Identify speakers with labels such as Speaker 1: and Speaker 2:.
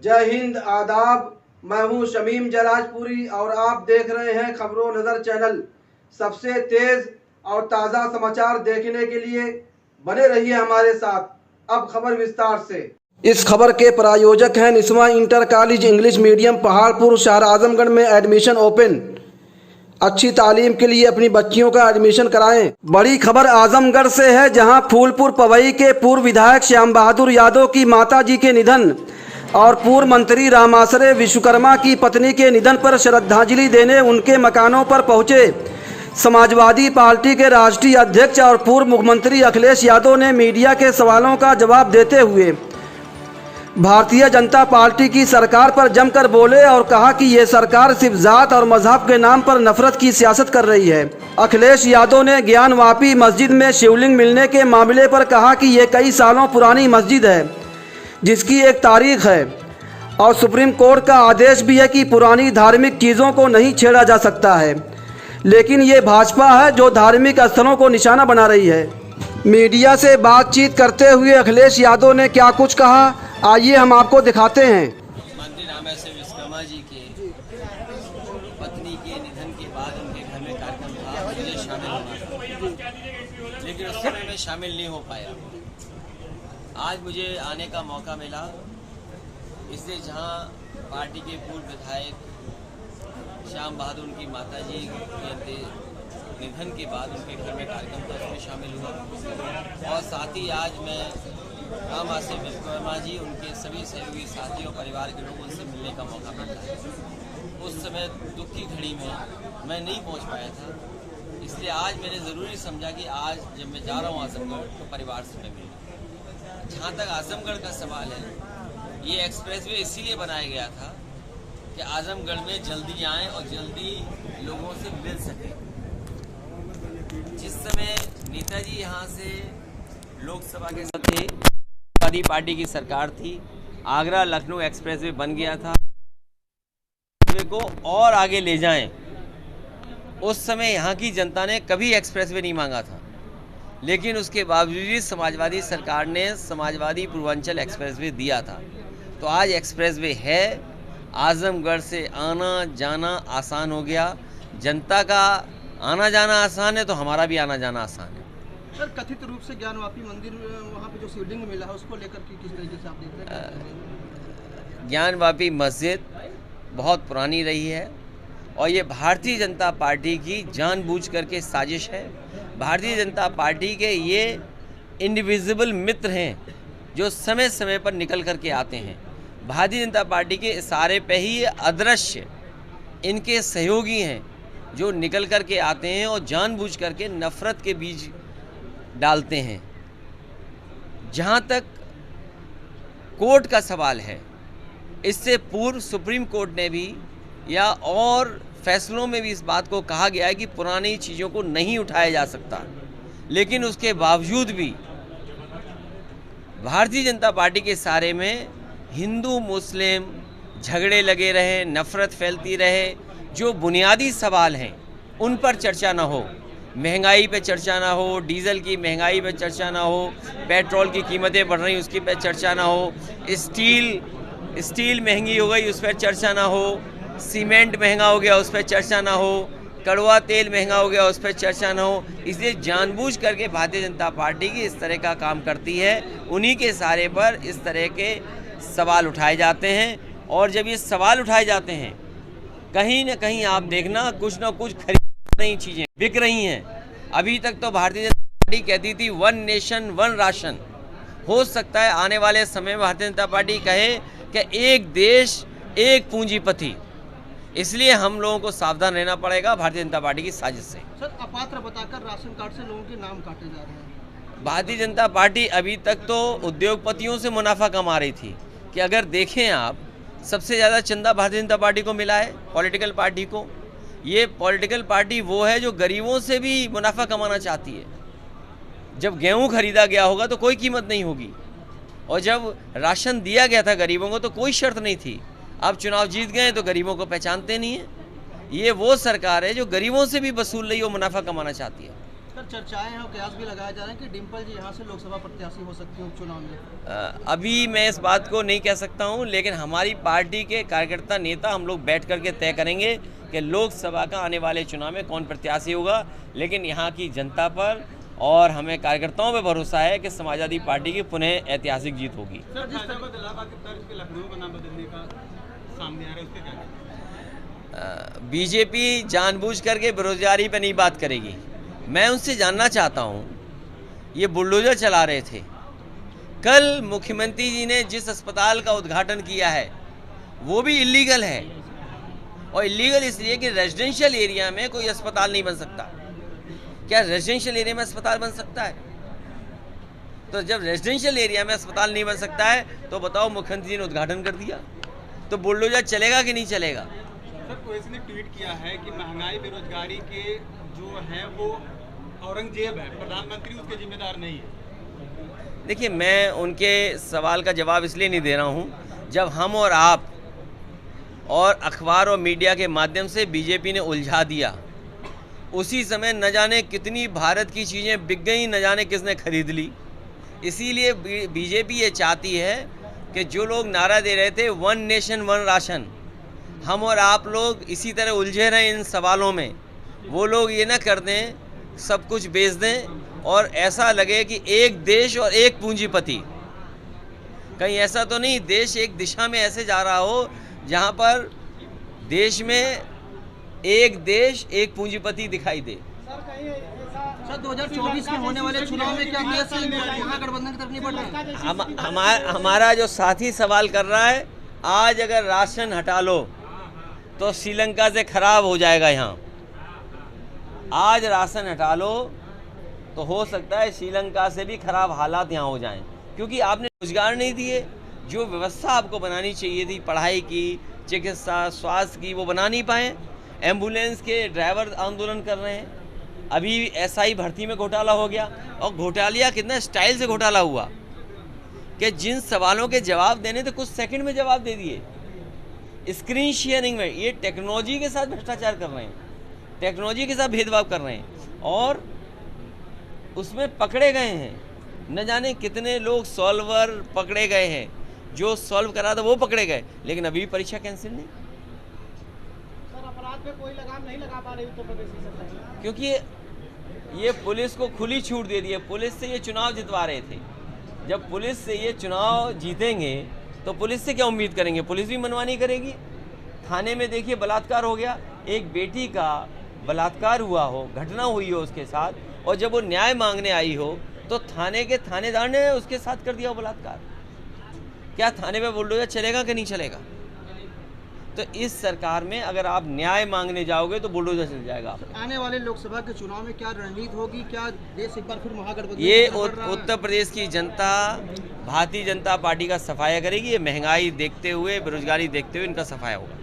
Speaker 1: जय हिंद, आदाब। मैं हूं शमीम जराजपुरी और आप देख रहे हैं खबरों नज़र चैनल। सबसे तेज़ और ताज़ा समाचार देखने के लिए बने रहिए हमारे साथ। अब खबर विस्तार से। इस खबर के प्रायोजक हैं Niswa inter college English medium Paharpur, शहर आजमगढ़ में एडमिशन ओपन। अच्छी तालीम के लिए अपनी बच्चियों का एडमिशन कराएं। बड़ी खबर आजमगढ़ से है, जहां फूलपुर पवई के पूर्व विधायक श्याम बहादुर यादव की माताजी के निधन और पूर्व मंत्री रामाश्रय विश्वकर्मा की पत्नी के निधन पर श्रद्धांजलि देने उनके मकानों पर पहुंचे समाजवादी पार्टी के राष्ट्रीय अध्यक्ष और पूर्व मुख्यमंत्री अखिलेश यादव ने मीडिया के सवालों का जवाब देते हुए भारतीय जनता पार्टी की सरकार पर जमकर बोले और कहा कि ये सरकार सिर्फ जात और मजहब के नाम पर नफरत की सियासत कर रही है। अखिलेश यादव ने ज्ञानवापी मस्जिद में शिवलिंग मिलने के मामले पर कहा कि ये कई सालों पुरानी मस्जिद है, जिसकी एक तारीख है और सुप्रीम कोर्ट का आदेश भी है कि पुरानी धार्मिक चीज़ों को नहीं छेड़ा जा सकता है, लेकिन ये भाजपा है जो धार्मिक स्थलों को निशाना बना रही है। मीडिया से बातचीत करते हुए अखिलेश यादव ने क्या कुछ कहा, आइए हम आपको दिखाते हैं।
Speaker 2: मंत्री रामाश्रय विश्वकर्मा जी के पत्नी के निधन के बाद उनके घर में कार्यक्रम था, मुझे शामिल होना था, लेकिन उस समय मैं शामिल नहीं हो पाया। आज मुझे आने का मौका मिला, इसलिए जहां पार्टी के पूर्व विधायक श्याम बहादुर की माताजी के निधन के बाद उनके घर में कार्यक्रम था, उसमें शामिल हुआ। और साथ ही आज मैं रामाश्रय विश्वकर्मा जी, उनके सभी सहयोगी साथियों, परिवार के लोगों से मिलने का मौका मिला है। उस समय दुख की घड़ी में मैं नहीं पहुंच पाया था, इसलिए आज मैंने ज़रूरी समझा कि आज जब मैं जा रहा हूं आजमगढ़ तो परिवार से मैं मिलूँ। जहाँ तक आजमगढ़ का सवाल है, ये एक्सप्रेसवे इसीलिए बनाया गया था कि आजमगढ़ में जल्दी आएँ और जल्दी लोगों से मिल सकें। जिस समय नेताजी यहाँ से लोकसभा के साथ थे, समाजवादी पार्टी की सरकार थी, आगरा लखनऊ एक्सप्रेसवे बन गया था को और आगे ले जाएं। उस समय यहाँ की जनता ने कभी एक्सप्रेसवे नहीं मांगा था, लेकिन उसके बावजूद समाजवादी सरकार ने समाजवादी पूर्वांचल एक्सप्रेसवे दिया था। तो आज एक्सप्रेसवे है, आजमगढ़ से आना जाना आसान हो गया। जनता का आना जाना आसान है तो हमारा भी आना जाना आसान है।
Speaker 3: सर, कथित रूप से ज्ञानवापी मंदिर में वहाँ पे जो शिवलिंग मिला है, उसको लेकर के किस तरीके से आप देख रहे हैं?
Speaker 2: ज्ञानवापी मस्जिद बहुत पुरानी रही है और ये भारतीय जनता पार्टी की जानबूझ करके साजिश है। भारतीय जनता पार्टी के ये इंडिविजिबल मित्र हैं जो समय समय पर निकल करके आते हैं। भारतीय जनता पार्टी के इशारे पे ही ये अदृश्य इनके सहयोगी हैं जो निकल करके आते हैं और जानबूझ करके नफरत के बीज डालते हैं। जहाँ तक कोर्ट का सवाल है, इससे पूर्व सुप्रीम कोर्ट ने भी या और फैसलों में भी इस बात को कहा गया है कि पुरानी चीज़ों को नहीं उठाया जा सकता, लेकिन उसके बावजूद भी भारतीय जनता पार्टी के सारे में हिंदू मुस्लिम झगड़े लगे रहे, नफरत फैलती रहे। जो बुनियादी सवाल हैं उन पर चर्चा ना हो, महंगाई पे चर्चा ना हो, डीजल की महंगाई पे चर्चा ना हो, पेट्रोल की कीमतें बढ़ रही उसकी पे चर्चा ना हो, स्टील महंगी हो गई उस पर चर्चा ना हो, सीमेंट महंगा हो गया उस पर चर्चा ना हो, कड़वा तेल महंगा हो गया उस पर चर्चा ना हो। इसलिए जानबूझ करके भारतीय जनता पार्टी की इस तरह का काम करती है, उन्हीं के सहारे पर इस तरह के सवाल उठाए जाते हैं। और जब ये सवाल उठाए जाते हैं, कहीं ना कहीं आप देखना कुछ ना कुछ खरीद नई चीज़ें बिक रही हैं। अभी तक तो भारतीय जनता पार्टी कहती थी 1 नेशन 1 राशन। हो सकता है आने वाले समय में भारतीय जनता पार्टी कहे कि एक देश एक पूंजीपति। इसलिए हम लोगों को सावधान रहना पड़ेगा भारतीय जनता पार्टी की साजिश से।
Speaker 3: सर, अपात्र बताकर राशन कार्ड से लोगों के नाम काटे जा रहे हैं।
Speaker 2: भारतीय जनता पार्टी अभी तक तो उद्योगपतियों से मुनाफा कमा रही थी कि अगर देखें आप, सबसे ज़्यादा चंदा भारतीय जनता पार्टी को मिला है, पॉलिटिकल पार्टी को। ये पॉलिटिकल पार्टी वो है जो गरीबों से भी मुनाफा कमाना चाहती है। जब गेहूं खरीदा गया होगा तो कोई कीमत नहीं होगी, और जब राशन दिया गया था गरीबों को तो कोई शर्त नहीं थी। अब चुनाव जीत गए तो गरीबों को पहचानते नहीं है। ये वो सरकार है जो गरीबों से भी वसूल रही हो, मुनाफा कमाना चाहती है।
Speaker 3: सर, चर्चाएं हैं और कयास भी लगाए जा रहे हैं कि डिम्पल जी यहाँ से लोकसभा प्रत्याशी हो सकती हैं उपचुनाव में।
Speaker 2: अभी मैं इस बात को नहीं कह सकता हूँ, लेकिन हमारी पार्टी के कार्यकर्ता नेता हम लोग बैठ करके तय करेंगे कि लोकसभा का आने वाले चुनाव में कौन प्रत्याशी होगा। लेकिन यहाँ की जनता पर और हमें कार्यकर्ताओं पर भरोसा है कि समाजवादी पार्टी की पुनः ऐतिहासिक जीत होगी।
Speaker 3: सर, फैजाबाद इलाहाबाद के तर्ज पे लखनऊ का नाम बदलने का सामने आ रहा है, उसके क्या?
Speaker 2: बीजेपी जानबूझ करके बेरोजगारी पर नहीं बात करेगी। मैं उनसे जानना चाहता हूँ, ये बुलडोजर चला रहे थे, कल मुख्यमंत्री जी ने जिस अस्पताल का उद्घाटन किया है वो भी इलीगल है, और इलीगल इसलिए कि रेजिडेंशियल एरिया में कोई अस्पताल नहीं बन सकता। क्या रेजिडेंशियल एरिया में अस्पताल बन सकता है? तो जब रेजिडेंशियल एरिया में अस्पताल नहीं बन सकता है तो बताओ, मुख्यमंत्री जी ने उद्घाटन कर दिया, तो बुलडोजर चलेगा कि नहीं चलेगा?
Speaker 3: सर, कोई ने ट्वीट किया है कि महंगाई बेरोजगारी के जो है वो औरंगजेब है, प्रधानमंत्री उसके जिम्मेदार नहीं है।
Speaker 2: देखिए, मैं उनके सवाल का जवाब इसलिए नहीं दे रहा हूं, जब हम और आप और अखबार और मीडिया के माध्यम से बीजेपी ने उलझा दिया, उसी समय न जाने कितनी भारत की चीज़ें बिक गई, न जाने किसने खरीद ली। इसीलिए बीजेपी ये चाहती है कि जो लोग नारा दे रहे थे वन नेशन वन राशन, हम और आप लोग इसी तरह उलझे रहे इन सवालों में, वो लोग ये ना कर दें, सब कुछ बेच दें और ऐसा लगे कि एक देश और एक पूंजीपति। कहीं ऐसा तो नहीं देश एक दिशा में ऐसे जा रहा हो जहां पर देश में एक देश एक पूंजीपति दिखाई दे।
Speaker 3: सर, 2024 में होने वाले चुनाव में क्या महागठबंधन की तरफ नहीं बढ़ रहा है?
Speaker 2: हमारा जो साथी सवाल कर रहा है, आज अगर राशन हटा लो तो श्रीलंका से खराब हो जाएगा। यहाँ आज राशन हटा लो तो हो सकता है श्रीलंका से भी खराब हालात यहाँ हो जाएं, क्योंकि आपने रोजगार नहीं दिए। जो व्यवस्था आपको बनानी चाहिए थी पढ़ाई की, चिकित्सा, स्वास्थ्य की, वो बना नहीं पाए। एम्बुलेंस के ड्राइवर आंदोलन कर रहे हैं। अभी एसआई भर्ती में घोटाला हो गया, और घोटालिया कितना स्टाइल से घोटाला हुआ कि जिन सवालों के जवाब देने थे कुछ सेकंड में जवाब दे दिए। स्क्रीन शेयरिंग में ये टेक्नोलॉजी के साथ भ्रष्टाचार कर रहे हैं, टेक्नोलॉजी के साथ भेदभाव कर रहे हैं, और उसमें पकड़े गए हैं। न जाने कितने लोग सॉल्वर पकड़े गए हैं, जो सॉल्व करा था वो पकड़े गए, लेकिन अभी भी परीक्षा कैंसिल नहीं।
Speaker 3: सर, अपराध पे कोई लगाम नहीं लगा पा रही उत्तर प्रदेश की सरकार,
Speaker 2: क्योंकि ये पुलिस को खुली छूट दे दी है। पुलिस से ये चुनाव जितवा रहे थे। जब पुलिस से ये चुनाव जीतेंगे तो पुलिस से क्या उम्मीद करेंगे? पुलिस भी मनमानी करेगी। थाने में देखिए बलात्कार हो गया, एक बेटी का बलात्कार हुआ हो, घटना हुई हो उसके साथ, और जब वो न्याय मांगने आई हो तो थाने के थानेदार ने उसके साथ कर दिया वो बलात्कार। क्या थाने पे बुलडोजर चलेगा कि नहीं चलेगा? तो इस सरकार में अगर आप न्याय मांगने जाओगे तो बुलडोजर चल जाएगा।
Speaker 3: आने वाले लोकसभा के चुनाव में क्या रणनीति होगी? क्या देश एक बार फिर महागठबंधन?
Speaker 2: ये उत्तर प्रदेश की जनता भारतीय जनता पार्टी का सफाया करेगी। ये महंगाई देखते हुए, बेरोजगारी देखते हुए इनका सफाया होगा।